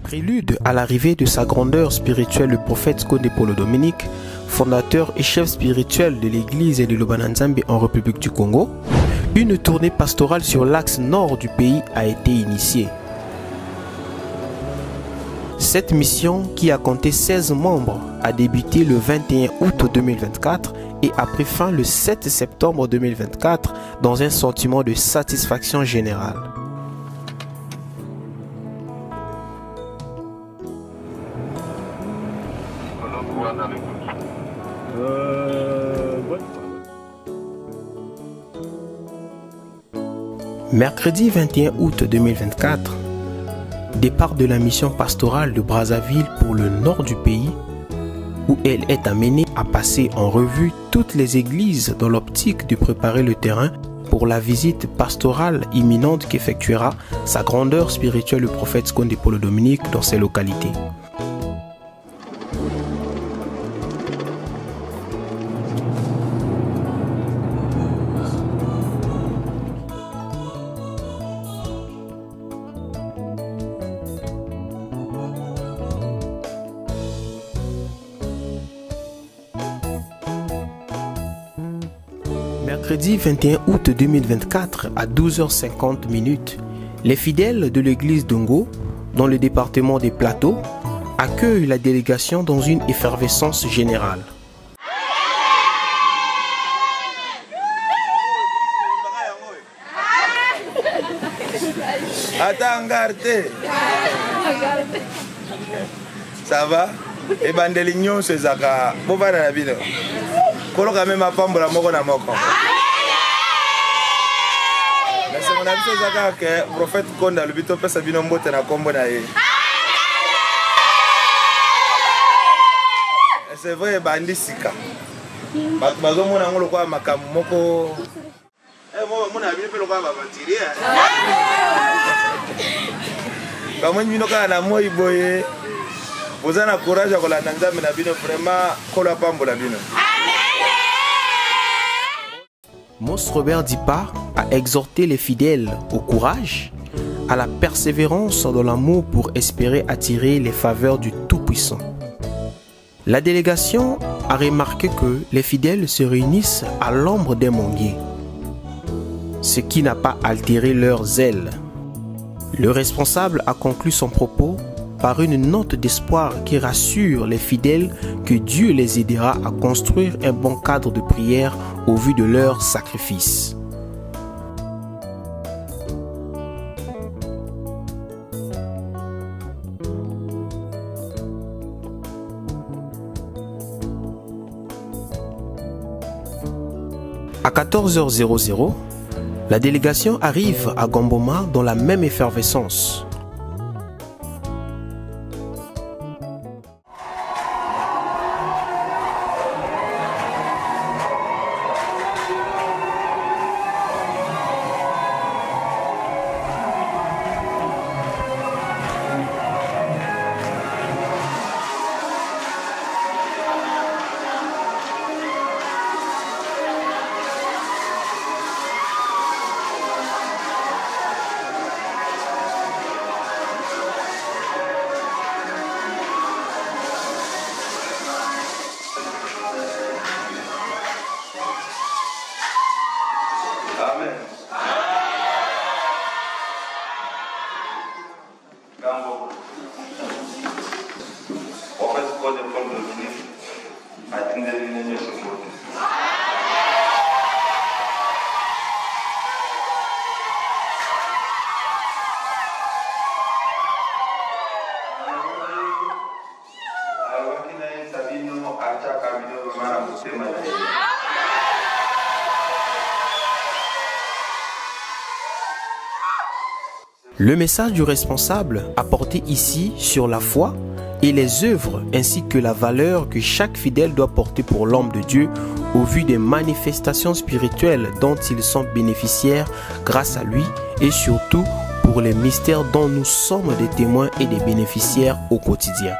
Prélude à l'arrivée de sa grandeur spirituelle, le prophète Skonde Polo Dominique, fondateur et chef spirituel de l'église et de l'Obananzambe en République du Congo, une tournée pastorale sur l'axe nord du pays a été initiée. Cette mission, qui a compté 16 membres, a débuté le 21 août 2024 et a pris fin le 7 septembre 2024 dans un sentiment de satisfaction générale. Mercredi 21 août 2024, départ de la mission pastorale de Brazzaville pour le nord du pays, où elle est amenée à passer en revue toutes les églises dans l'optique de préparer le terrain pour la visite pastorale imminente qu'effectuera sa grandeur spirituelle le prophète Skonde Polo Dominique dans ces localités. Mercredi 21 août 2024 à 12h50, les fidèles de l'église d'Ongo, dans le département des Plateaux, accueillent la délégation dans une effervescence générale. Ça va? Et bandelignon c'est Zaka. Boba na bino. Kolo quand même apambola moko na moko. Mais c'est mon avis c'est Zaka que prophète Konda le bito pesa bino mbote na kombo na ye. C'est vrai bandisika. Bazo mona ngolo kwa makamu moko. Mo na bino pe lo kwa ba batiria. Ba mo bino kana mo iboye. Vous avez un courage à la Nzambe na bino vraiment kola pambola bino. Mons Robert Dipa a exhorté les fidèles au courage, à la persévérance dans l'amour pour espérer attirer les faveurs du Tout-Puissant. La délégation a remarqué que les fidèles se réunissent à l'ombre d'un manguier, ce qui n'a pas altéré leur zèle. Le responsable a conclu son propos par une note d'espoir qui rassure les fidèles que Dieu les aidera à construire un bon cadre de prière au vu de leur sacrifice. À 14h00, la délégation arrive à Gamboma dans la même effervescence. Amen. Le message du responsable apporté ici sur la foi et les œuvres ainsi que la valeur que chaque fidèle doit porter pour l'homme de Dieu au vu des manifestations spirituelles dont ils sont bénéficiaires grâce à lui et surtout pour les mystères dont nous sommes des témoins et des bénéficiaires au quotidien.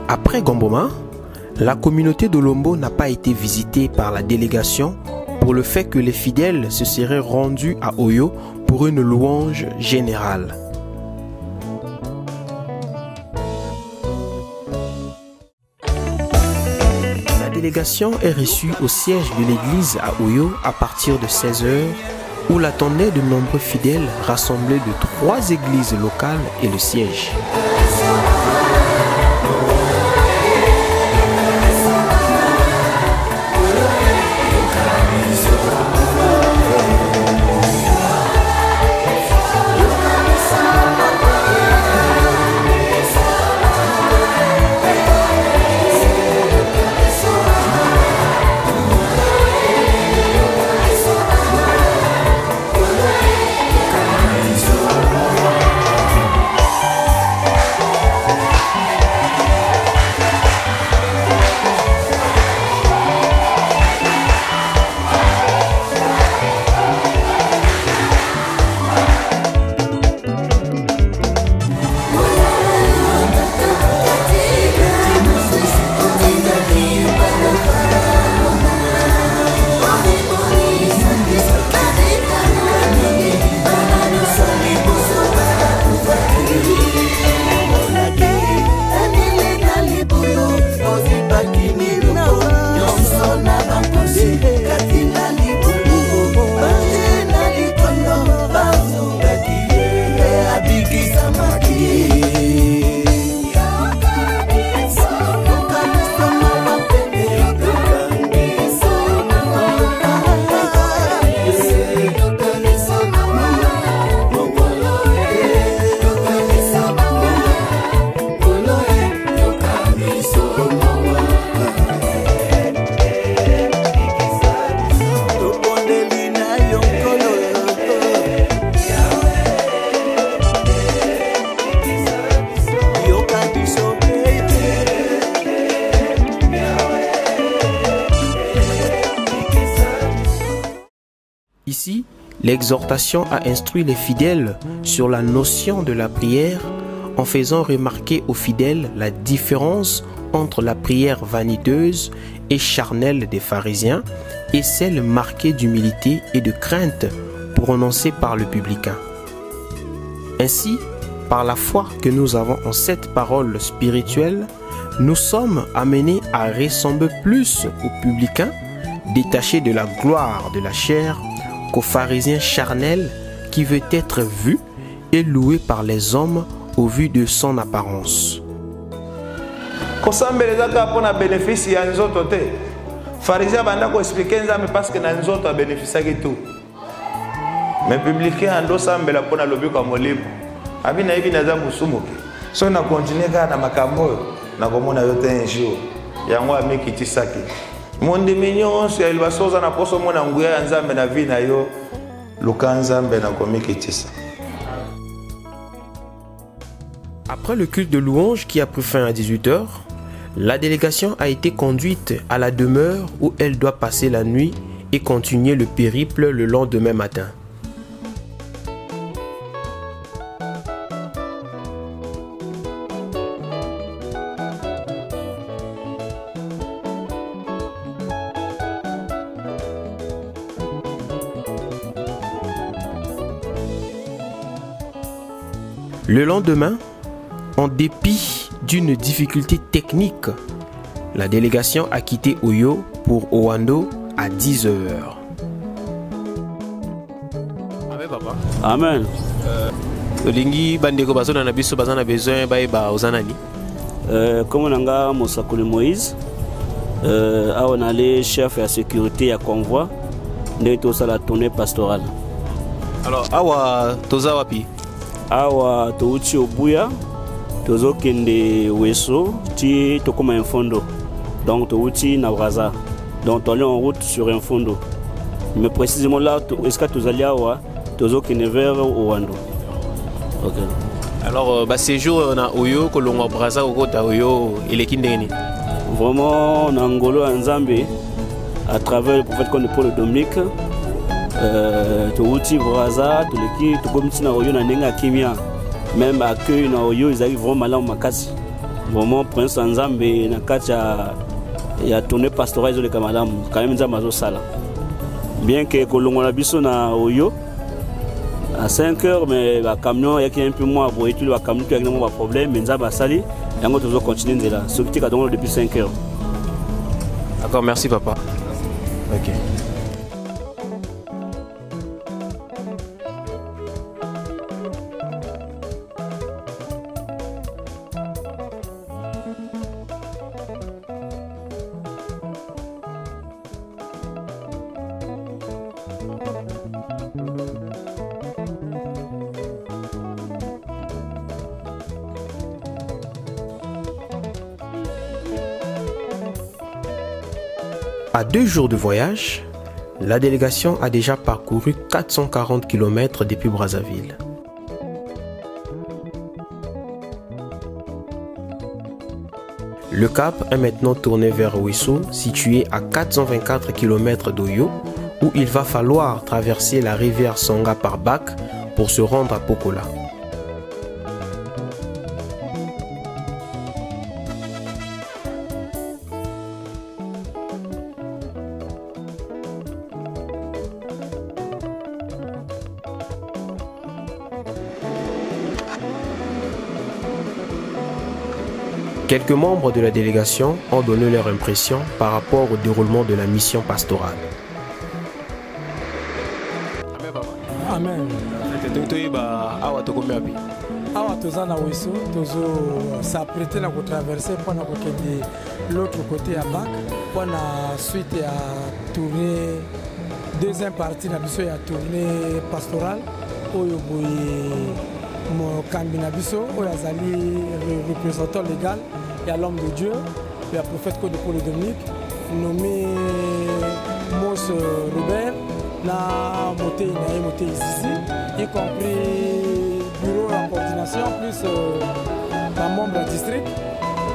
Après Gomboma, la communauté de Lombo n'a pas été visitée par la délégation pour le fait que les fidèles se seraient rendus à Oyo pour une louange générale. La délégation est reçue au siège de l'église à Oyo à partir de 16 h, où l'attendaient de nombreux fidèles rassemblés de 3 églises locales et le siège. Ici, l'exhortation a instruit les fidèles sur la notion de la prière en faisant remarquer aux fidèles la différence entre la prière vaniteuse et charnelle des pharisiens et celle marquée d'humilité et de crainte prononcée par le publicain. Ainsi, par la foi que nous avons en cette parole spirituelle, nous sommes amenés à ressembler plus aux publicains, détachés de la gloire de la chair, qu'au pharisien charnel qui veut être vu et loué par les hommes au vu de son apparence. Kosambelezaka pona bénéfice ya nzoto te. Pharisien banda ko expliquer nzambe parce que na nzoto a bénéficiaki tout. Mais publicain ando sambela pona lobi kwa molibo. Abina hivi na zamu sumuke. So na continuer ka na makambo na komona yote un jour. Yango amikitisaki. Monde mignon sur il va soza na poso mona nguya ya nzambe na vie na yo. Lukanzambe na komikitisa. Après le culte de louange qui a pris fin à 18 h, la délégation a été conduite à la demeure où elle doit passer la nuit et continuer le périple le lendemain matin. Le lendemain, en dépit d'une difficulté technique, la délégation a quitté Oyo pour Owando à 10 h. Amen, papa. Amen. Olingi bandeko bazona na biso bazana besoin ba ozanani. Comme on a Mosakoli Moïse, on a les chefs de sécurité à convoi, nous avons la tournée pastorale. Alors, awa toza wapi? Awa touti obuya, tozo kende weso, ti tokoma un fondo. Donc touti na braza. Donc on est en route sur un fondo. Mais précisément là, est-ce que tu allais awa, tozo kende vers Owando. Ok. Alors, séjour on a Oyo, Kolongo braza au côté Oyo, il est kindeni. Vraiment, on a Ngolo Nzambe à travers le prophète qu'on est pour le Dominique. Touti braza, tout le qui, tout comme si na Oyo na nenga kimia. Même accueil na Oyo, ils arrivent vraiment là au makasi. vraiment prince Nzambe na kati ya tournée pastorale zo le kamalamu quand même Nzambe azo sala bien que kolongola biso na Oyo à 5 heures mais le camion il y a un peu moins pour étudier le camion qui a un problème mais Nzambe sali yango toujours continuer nzela ce qui a donc depuis 5 heures. D'accord, merci papa. OK. À 2 jours de voyage, la délégation a déjà parcouru 440 km depuis Brazzaville. Le cap est maintenant tourné vers Ouesso, situé à 424 km d'Oyo, où il va falloir traverser la rivière Sanga par bac pour se rendre à Pokola. Quelques membres de la délégation ont donné leur impression par rapport au déroulement de la mission pastorale. Amen. Awa tozana Ouesso, tozo s'apprêter à traverser pendant que l'autre côté à Bac, pendant suite à tourner deuxième partie na biso ya tournée pastorale oyo boye mo kambi na biso oyo azali représentant légal et à l'homme de Dieu, le prophète Code Paul Dominique, nommé Mos Robert, na moté ici, y compris bureau en coordination, plus un membre du district,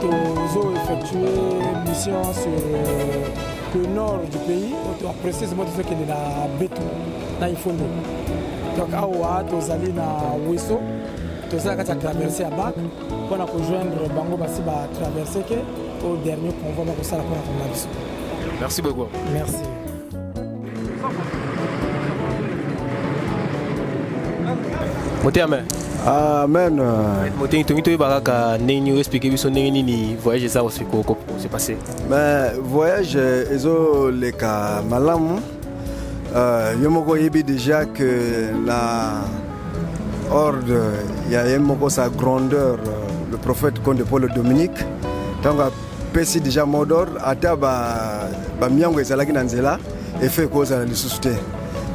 tous ont effectué mission sur le nord du pays, précisément ce qui est la Bétou, na Ifondo. Donc, awa tozali na Ouesso, tozali kati traverser à Bac pour rejoindre Bango Bassi ba traverser au dernier convoi pour ça la biso. Merci beaucoup. Merci. Amen. Amen. Moté tongi baraka neni expliquer biso neni ni voyage ça aussi ko c'est passé. Mais voyage ezo le ka malamu. Yomoko yebi déjà que la horde ya yemoko sa grandeur le prophète Conde Paul Dominique donc pesi déjà mot d'ordre ata ba miango ezalaki na nzela et fait cause à la suscité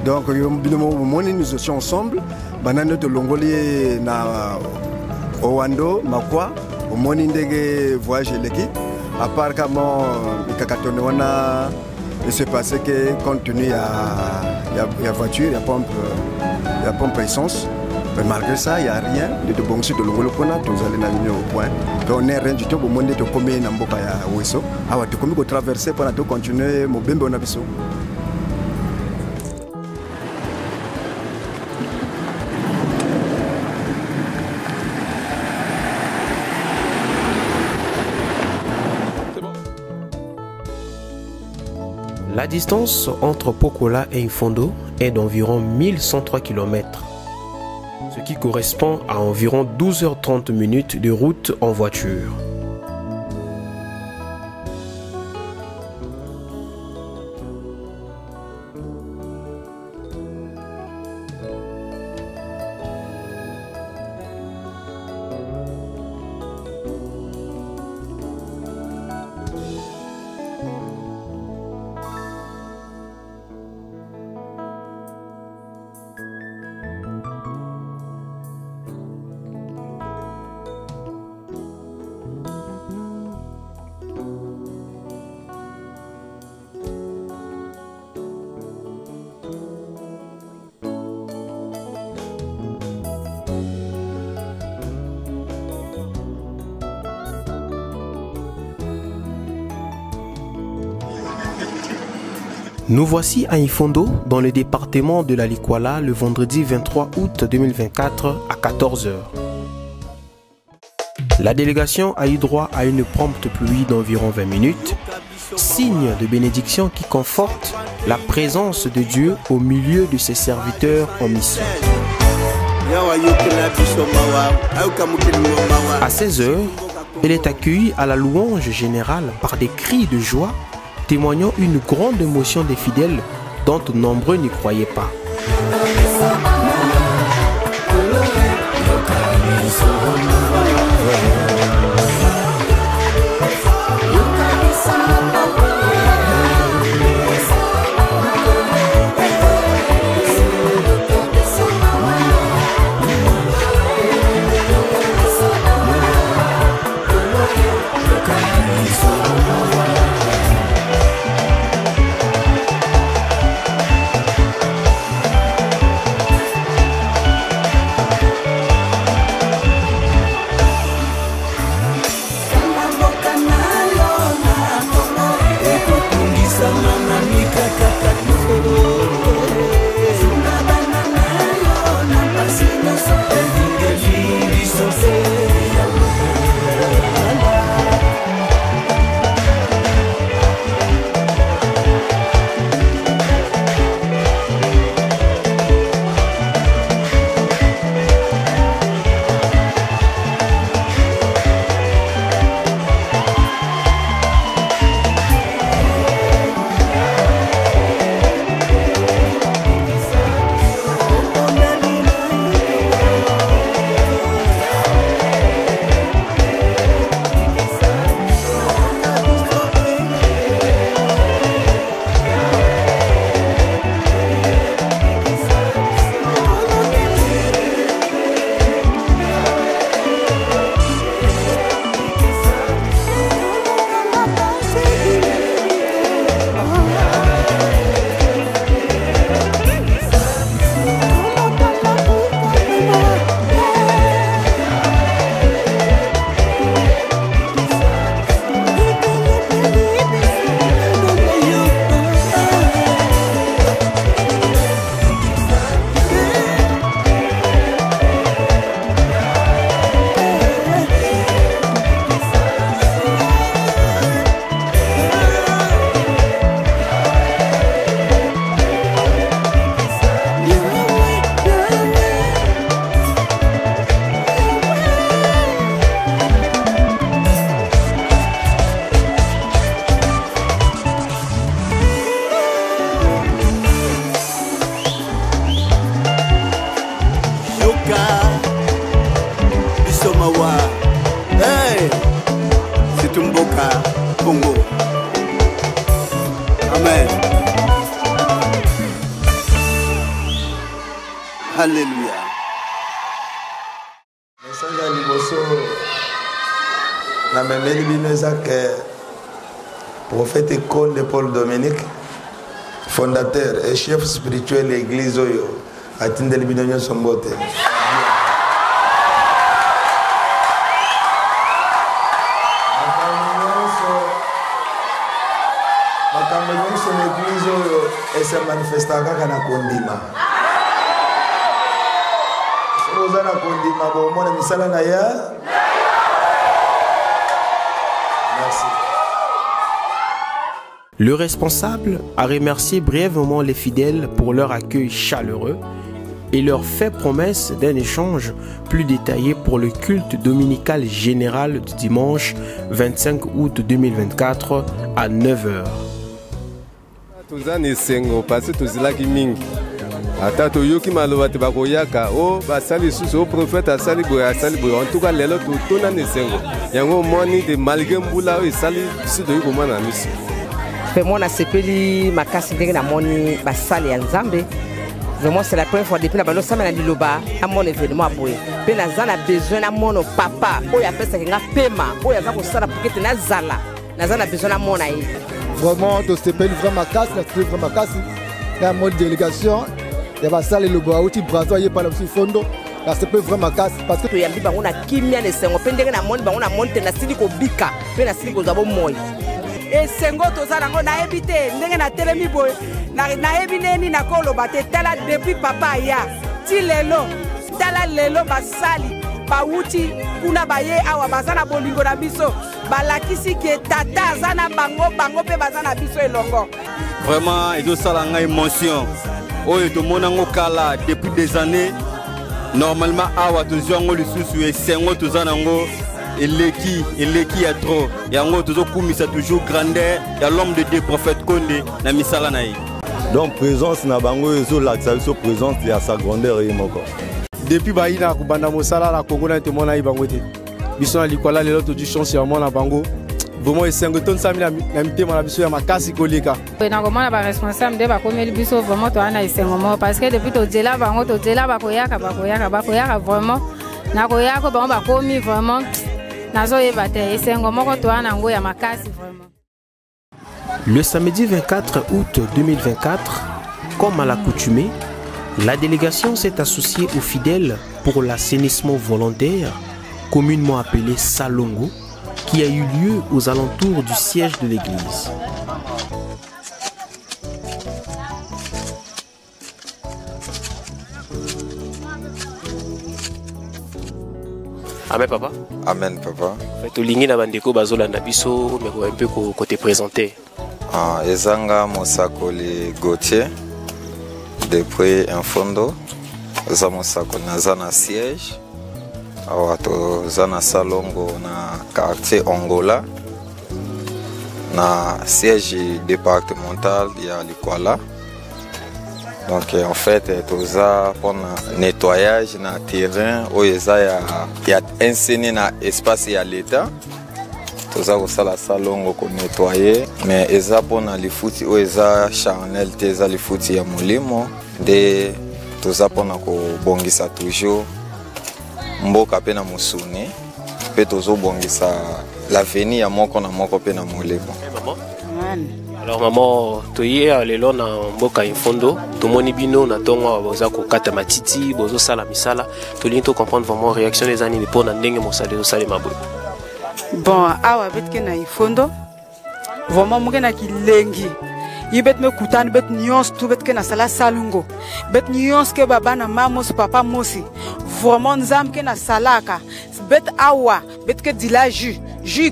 donc nous étions ensemble banane de longoli na Owando makwa au moni ndege voyage l'équipe à part comment ikakatone wana il s'est passé que compte tenu il y a voiture, il y a pompe essence. Mais malgré ça, il n'y a rien de bon site de l'Ongolo Kona, tous allés naviguer au point. Donc on est rien du tout au monde de combien dans Mboka ya Ouesso. Alors tu comme traverser pour nous continuer mon bembe on a biso. La distance entre Pokola et Ifondo est d'environ 1103 km, ce qui correspond à environ 12h30 minutes de route en voiture. Nous voici à Ifondo, dans le département de la Likwala, le vendredi 23 août 2024 à 14h. La délégation a eu droit à une prompte pluie d'environ 20 minutes, signe de bénédiction qui conforte la présence de Dieu au milieu de ses serviteurs en mission. À 16h, elle est accueillie à la louange générale par des cris de joie, témoignant une grande émotion des fidèles dont nombreux n'y croyaient pas. Congo. Amen. Alléluia. Message à Liboso, na memeli binoza que prophète Conde Paul Dominique, fondateur et chef spirituel de l'église Oyo, atindeli binonyo sombote. L'église et se manifesta kaka na kondima. Oza na kondima bo mona misala na ya. Merci. Le responsable a remercié brièvement les fidèles pour leur accueil chaleureux et leur fait promesse d'un échange plus détaillé pour le culte dominical général du dimanche 25 août 2024 à 9h. Tuzani sengo parce que tuzilaki mingi ata toyoki maloba te bakoyaka o basali susu o prophète asali boye en tout cas lelo totona ne sengo yango moni de malgré mbula o esali biso toyi komona miso pe mona sepeli makasi ndenge na moni basali ya nzambe. Vraiment c'est la première fois depuis na balo sama na liloba a mon événement aboye pe na zana besoin na mono papa o ya pesa nga pema o ya za ko sala pour que na zala na zana besoin na mona yi. Vraiment, tu te payes vraiment casse, tu vraiment casse. Il y a une délégation, il y a ça le bois, tu brazo, il y a pas le fondo. Là, c'est vraiment casse parce que tu y a dit bah on a kimia ne sengo, pendant na monde bah on a monté na sili ko bika, pe na sili ko zabo moy. Et sengo to za rango na ebité, ndenge na telemi boy, na ebineni na ko lo baté tala depuis papa ya. Ti lelo, tala lelo basali. bauti kuna baye awa bazana bolingo na biso balakisi ke tata zana bango pe bazana biso elongo. Vraiment ezo sala nga émotion oyo to monango kala depuis des années normalement awa tozango lisusu esengo tozanango eleki ya trop yango tozokumisa toujours grandeur ya l'homme de Dieu prophète Konde na misala na ye. Donc présence na bango ezo lakisa biso présence ya sa grandeur ye moko. Depuis baina kubanda mosala la Congo na temona ibango te. Biso na likwala lelo to du chance ya mona bango. Vraiment esengo ton sami na mitema na biso ya makasi koleka. Na komona ba responsable de ba komeli biso vraiment to ana esengo mo parce que depuis to djela bango to djela ba koyaka vraiment na koyaka bango ba komi vraiment nazo yebate esengo moko to ana ngo ya makasi vraiment. Le samedi 24 août 2024, comme à l'accoutumée, la délégation s'est associée aux fidèles pour l'assainissement volontaire, communément appelé Salongo, qui a eu lieu aux alentours du siège de l'église. Amen papa. Amen papa. Tu lingi na bandeko bazolanda biso mais un peu côté présenté. Ezanga Mosakoli Gauthier depuis Infondo. Eza Mosakoli naza na siège. Awa toza na Salongo na quartier Angola. Na siège départemental ya Likwala. Donc en fait toza pour nettoyage na terrain oyo ya enseigné na espace ya l'état. Toza kosala Salongo ko nettoyer mais eza pona lifuti oyo eza charnel te eza lifuti ya molimo de toza pona ko bongisa toujours mboka pe na musuni pe tozo bongisa l'avenir ya moko na moko pe na molimo. Alors maman toye lelo na mboka Infondo tomoni bino na tongo boza ko kata matiti bozo sala misala tolingi to comprendre vraiment réaction des années pour na ndenge mosale zo sala mabwe. Bon, awa betke na Infondo vraiment mugena kilengi yibet me kutani bet nyons tout betke na sala Salongo bet nyons ke baba na mamos papa mosi vraiment nzam ke na salaka bet awa betke dila ju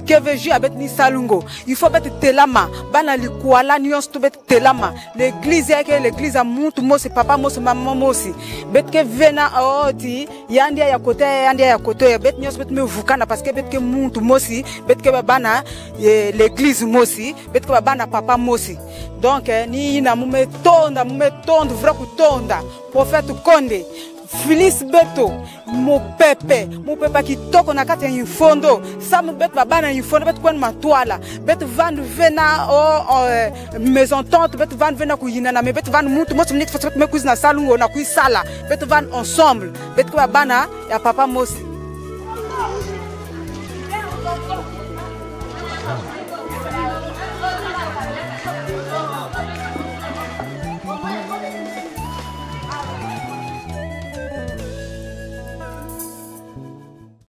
keve ju abet ni Salongo il faut bet telama bana likwala nyons tout bet telama l'église yake l'église a muntu mosi papa mosi mama mosi betke vena oti yandia ya kote bet nyons bet me vukana parce que betke muntu mosi betke bana l'église mosi betke bana papa mosi. Donc ni na mume tonda vrai kutonda prophète Konde Filice Beto mo pepe ki toko na kati ya Infondo sam bet babana Infondo bet kwen matwala bet van vena maison tante bet van vena ku yinana me bet van mutu mo tumnit fa me kuzina Salongo na ku sala bet van ensemble bet ko babana ya papa mosi.